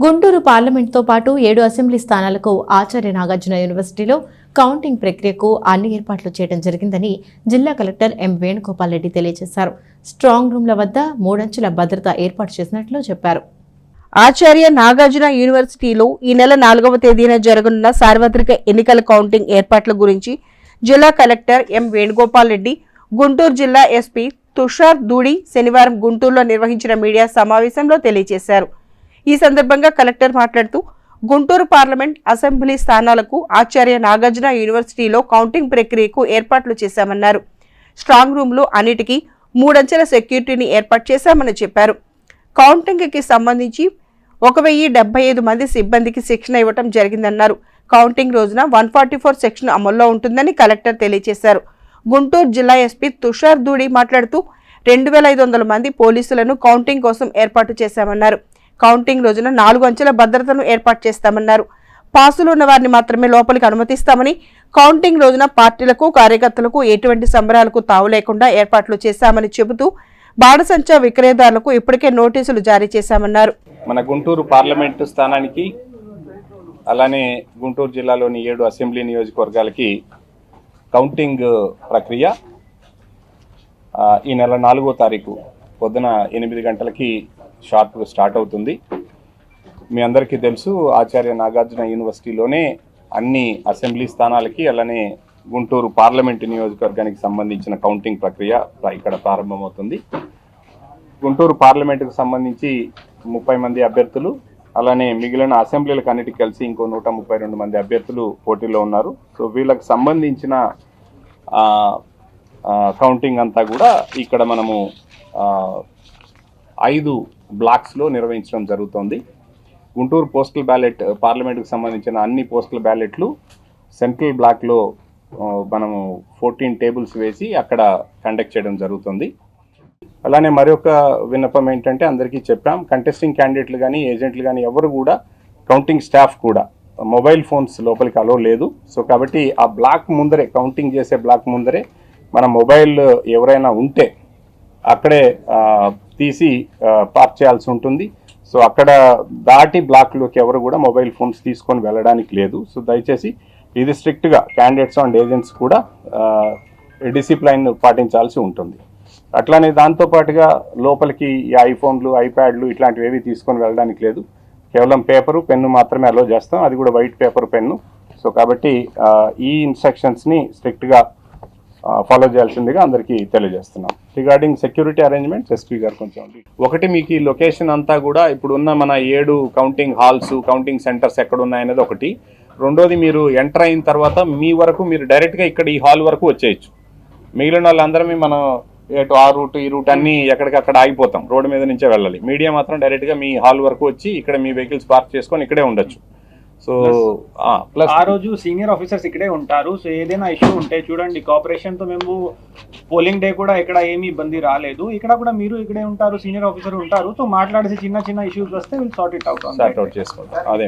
గుంటూరు పార్లమెంట్తో పాటు 7 అసెంబ్లీ స్థానాలకు ఆచార్య నాగార్జున యూనివర్సిటీలో కౌంటింగ్ ప్రక్రియకు అన్ని ఏర్పాట్లు చేయడం జరిగిందని జిల్లా కలెక్టర్ ఎం వేణుగోపాల్ రెడ్డి తెలియజేశారు. స్ట్రాంగ్ రూమ్ల వద్ద 3 అంచెల భద్రత ఏర్పాటు చేసినట్లు చెప్పారు. ఆచార్య నాగార్జున యూనివర్సిటీలో ఈ నెల 4వ తేదీన జరగనున్న సార్వత్రిక ఎన్నికల కౌంటింగ్ ఏర్పాట్ల గురించి జిల్లా కలెక్టర్ ఎం వేణుగోపాల్ రెడ్డి, గుంటూరు జిల్లా ఎస్పీ తుషార్ దూడి శనివారం గుంటూరులో నిర్వహించిన మీడియా సమావేశంలో తెలియజేశారు. ఈ సందర్భంగా కలెక్టర్ మాట్లాడుతూ గుంటూరు పార్లమెంట్ అసెంబ్లీ స్థానాలకు ఆచార్య నాగార్జున యూనివర్సిటీలో కౌంటింగ్ ప్రక్రియకు ఏర్పాట్లు చేశామన్నారు. స్ట్రాంగ్ రూమ్లో అన్నిటికీ 3 అంచెల సెక్యూరిటీని ఏర్పాటు చేశామని చెప్పారు. కౌంటింగ్కి సంబంధించి 1075 మంది సిబ్బందికి శిక్షణ ఇవ్వడం జరిగిందన్నారు. కౌంటింగ్ రోజున 144 సెక్షన్ అమల్లో ఉంటుందని కలెక్టర్ తెలియజేశారు. గుంటూరు జిల్లా ఎస్పీ తుషార్ దూడి మాట్లాడుతూ 2500 మంది పోలీసులను కౌంటింగ్ కోసం ఏర్పాటు చేశామన్నారు. కౌంటింగ్ రోజున 4 అంచెల భద్రతను ఏర్పాటు చేస్తామన్నారు. పాసులు ఉన్న వారిని మాత్రమే లోపలికి అనుమతిస్తామని, కౌంటింగ్ రోజున పార్టీలకు కార్యకర్తలకు ఎటువంటి సంబరాలకు తావు లేకుండా ఏర్పాట్లు చేశామని చెబుతూ బాణసంచా విక్రయదారులకు ఇప్పటికే నోటీసులు జారీ చేశామన్నారు. మన గుంటూరు పార్లమెంటు స్థానానికి అలానే గుంటూరు జిల్లాలోని 7 అసెంబ్లీ నియోజకవర్గాలకి కౌంటింగ్ ప్రక్రియ ఈ నెల 4వ తారీఖు పొద్దున 8 గంటలకి షార్ప్గా స్టార్ట్ అవుతుంది. మీ అందరికీ తెలుసు, ఆచార్య నాగార్జున యూనివర్సిటీలోనే అన్ని అసెంబ్లీ స్థానాలకి అలానే గుంటూరు పార్లమెంటు నియోజకవర్గానికి సంబంధించిన కౌంటింగ్ ప్రక్రియ ఇక్కడ ప్రారంభమవుతుంది. గుంటూరు పార్లమెంటుకు సంబంధించి 30 మంది అభ్యర్థులు, అలానే మిగిలిన అసెంబ్లీలకు అన్నిటికి కలిసి ఇంకో 132 మంది అభ్యర్థులు పోటీలో ఉన్నారు. సో వీళ్ళకి సంబంధించిన కౌంటింగ్ అంతా కూడా ఇక్కడ మనము 5 బ్లాక్స్లో నిర్వహించడం జరుగుతుంది. గుంటూరు పోస్టల్ బ్యాలెట్ పార్లమెంటుకు సంబంధించిన అన్ని పోస్టల్ బ్యాలెట్లు సెంట్రల్ బ్లాక్లో మనము 14 టేబుల్స్ వేసి అక్కడ కండక్ట్ చేయడం జరుగుతుంది. అలానే మరొక విన్నపం ఏంటంటే, అందరికీ చెప్పాం, కంటెస్టింగ్ క్యాండిడేట్లు కానీ ఏజెంట్లు కానీ ఎవరు కూడా, కౌంటింగ్ స్టాఫ్ కూడా మొబైల్ ఫోన్స్ లోపలికి అలో లేదు. సో కాబట్టి ఆ బ్లాక్ ముందరే, కౌంటింగ్ చేసే బ్లాక్ ముందరే మన మొబైల్ ఎవరైనా ఉంటే అక్కడే తీసి పార్క్ చేయాల్సి ఉంటుంది. సో అక్కడ దాటి బ్లాక్లోకి ఎవరు కూడా మొబైల్ ఫోన్స్ తీసుకొని వెళ్ళడానికి లేదు. సో దయచేసి ఇది స్ట్రిక్ట్గా క్యాండిడేట్స్ అండ్ ఏజెంట్స్ కూడా డిసిప్లైన్ పాటించాల్సి ఉంటుంది. అట్లానే దాంతోపాటుగా లోపలికి ఈ ఐఫోన్లు, ఐప్యాడ్లు ఇట్లాంటివి ఏవి తీసుకొని వెళ్ళడానికి లేదు. కేవలం పేపరు, పెన్ను మాత్రమే అలో చేస్తాం, అది కూడా వైట్ పేపర్, పెన్ను. సో కాబట్టి ఈ ఇన్స్ట్రక్షన్స్ని స్ట్రిక్ట్గా ఫాలో చేయాల్సిందిగా అందరికీ తెలియజేస్తున్నాం. రిగార్డింగ్ సెక్యూరిటీ అరేంజ్మెంట్స్ ఎస్పీ గారు కొంచెం ఒకటి, మీకు ఈ లొకేషన్ అంతా కూడా ఇప్పుడు ఉన్న మన 7 కౌంటింగ్ హాల్స్, కౌంటింగ్ సెంటర్స్ ఎక్కడ ఉన్నాయనేది ఒకటి. రెండోది, మీరు ఎంటర్ అయిన తర్వాత మీ వరకు మీరు డైరెక్ట్గా ఇక్కడ ఈ హాల్ వరకు వచ్చేయచ్చు. మిగిలిన వాళ్ళందరమే మనం ఎటు ఆ రూట్ ఈ రూట్ అన్నీ ఎక్కడికక్కడ ఆగిపోతాం, రోడ్డు మీద నుంచే వెళ్ళాలి. మీడియా మాత్రం డైరెక్ట్గా మీ హాల్ వరకు వచ్చి ఇక్కడ మీ వెహికల్స్ పార్క్ చేసుకొని ఇక్కడే ఉండొచ్చు. సో ప్లస్ ఆ రోజు సీనియర్ ఆఫీసర్స్ ఇక్కడే ఉంటారు. సో ఏదైనా ఇష్యూ ఉంటే చూడండి, కోఆపరేషన్తో మేము పోలింగ్ డే కూడా ఇక్కడ ఏమీ ఇబ్బంది రాలేదు. ఇక్కడ కూడా మీరు ఇక్కడే ఉంటారు, సీనియర్ ఆఫీసర్ ఉంటారు. సో మాట్లాడేసి చిన్న చిన్న ఇష్యూస్ వస్తే వీళ్ళు సార్ట్ అవుట్ చేసుకుంటాం. అదే